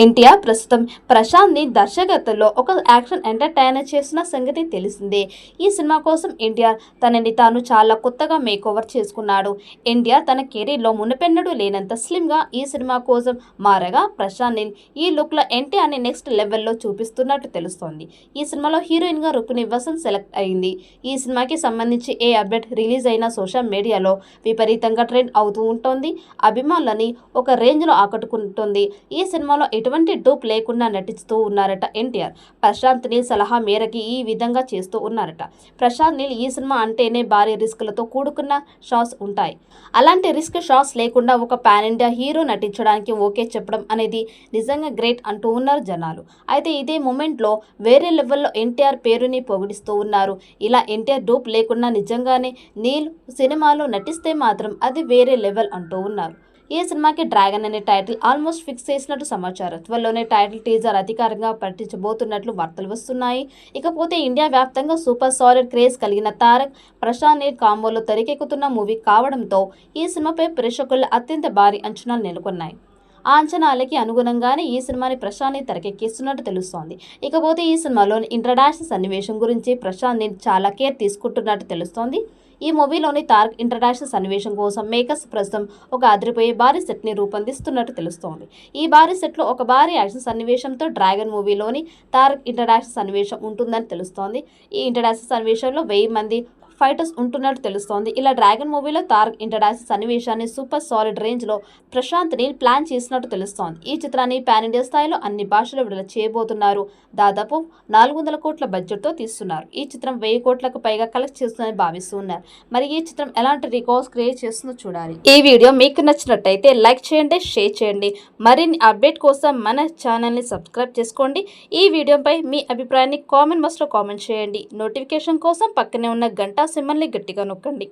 ఎన్టీఆర్ ప్రస్తుతం ప్రశాంత్ ని దర్శకత్వంలో ఒక యాక్షన్ ఎంటర్టైనర్ చేస్తున్న సంగతి తెలిసిందే. ఈ సినిమా కోసం ఎన్టీఆర్ తనని తాను చాలా కొత్తగా మేకోవర్ చేసుకున్నాడు. ఎన్టీఆర్ తన కెరీర్లో మునుపెన్నడూ లేనంత స్లిమ్ గా ఈ సినిమా కోసం మారగా ప్రశాంత్ ని ఈ లుక్ లో ఎన్టీఆర్ ని నెక్స్ట్ లెవెల్లో చూపిస్తున్నట్టు తెలుస్తోంది. ఈ సినిమాలో హీరోయిన్ గా రుక్మిణి వసంత్ సెలెక్ట్ అయింది. ఈ సినిమాకి సంబంధించి ఏ అప్డేట్ రిలీజ్ అయినా సోషల్ మీడియాలో విపరీతంగా ట్రెండ్ అవుతూ ఉంటుంది. అభిమానులని ఒక రేంజ్ లో ఆకట్టుకుంటుంది. ఈ సినిమాలో ఎటువంటి డూప్ లేకుండా నటిస్తూ ఉన్నారట ఎన్టీఆర్. ప్రశాంత్ నీల్ సలహా మేరకి ఈ విధంగా చేస్తూ ఉన్నారట. ప్రశాంత్ నీల్ ఈ సినిమా అంటేనే భారీ రిస్క్లతో కూడుకున్న షాట్స్ ఉంటాయి. అలాంటి రిస్క్ షాట్స్ లేకుండా ఒక పాన్ ఇండియా హీరో నటించడానికి ఓకే చెప్పడం అనేది నిజంగా గ్రేట్ అంటూ ఉన్నారు జనాలు. అయితే ఇదే మూమెంట్లో వేరే లెవెల్లో ఎన్టీఆర్ పేరుని పొగిడిస్తూ ఉన్నారు. ఇలా ఎన్టీఆర్ డూప్ లేకుండా నిజంగానే నీల్ సినిమాలో నటిస్తే మాత్రం అది వేరే లెవెల్ అంటూ ఉన్నారు. ఈ సినిమాకి డ్రాగన్ అనే టైటిల్ ఆల్మోస్ట్ ఫిక్స్ చేసినట్టు సమాచారం. త్వరలోనే టైటిల్ టీజర్ అధికారికంగా ప్రకటించబోతున్నట్లు వార్తలు వస్తున్నాయి. ఇకపోతే ఇండియా వ్యాప్తంగా సూపర్ సాలిడ్ క్రేజ్ కలిగిన తారక్ ప్రశాంత్ నీల్ కాంబోలో తెరకెక్కుతున్న మూవీ కావడంతో ఈ సినిమాపై ప్రేక్షకుల్లో అత్యంత భారీ అంచనాలు నెలకొన్నాయి. ఆ అంచనాలకి అనుగుణంగానే ఈ సినిమాని ప్రశాంత్ నీల్ తెరకెక్కిస్తున్నట్టు తెలుస్తోంది. ఇకపోతే ఈ సినిమాలోని ఇంట్రడక్షన్ సన్నివేశం గురించి ప్రశాంత్ నీల్ చాలా కేర్ తీసుకుంటున్నట్టు తెలుస్తోంది. ఈ మూవీలోని తారక్ ఇంట్రడక్షన్ సన్నివేశం కోసం మేకర్స్ ప్రస్తుతం ఒక అదిరిపోయే భారీ సెట్ని రూపొందిస్తున్నట్టు తెలుస్తోంది. ఈ భారీ సెట్లో ఒక భారీ యాక్షన్ సన్నివేశంతో డ్రాగన్ మూవీలోని తారక్ ఇంట్రడక్షన్ సన్నివేశం ఉంటుందని తెలుస్తోంది. ఈ ఇంట్రడక్షన్ సన్నివేశంలో 1000 మంది ఫైటర్స్ ఉంటున్నట్టు తెలుస్తోంది. ఇలా డ్రాగన్ మూవీలో తారక్ ఇంట్రడక్షన్ సన్నివేశాన్ని సూపర్ సాలిడ్ రేంజ్ లో ప్రశాంత్ నీల్ ప్లాన్ చేసినట్టు తెలుస్తోంది. ఈ చిత్రాన్ని పాన్ ఇండియా స్థాయిలో అన్ని భాషల్లో విడుదల చేయబోతున్నారు. దాదాపు 400 కోట్ల బడ్జెట్ తో తీస్తున్నారు. ఈ చిత్రం 1000 కోట్లకు పైగా కలెక్ట్ చేస్తుందని భావిస్తున్నారు. మరి ఈ చిత్రం ఎలాంటి రికార్డ్స్ క్రియేట్ చేస్తుందో చూడాలి. ఈ వీడియో మీకు నచ్చినట్టయితే లైక్ చేయండి, షేర్ చేయండి. మరిన్ని అప్డేట్ కోసం మన ఛానల్ ని సబ్స్క్రైబ్ చేసుకోండి. ఈ వీడియోపై మీ అభిప్రాయాన్ని కామెంట్ బాక్స్ లో కామెంట్ చేయండి. నోటిఫికేషన్ కోసం పక్కనే ఉన్న గంట సింబల్ని గట్టిగా నొక్కండి.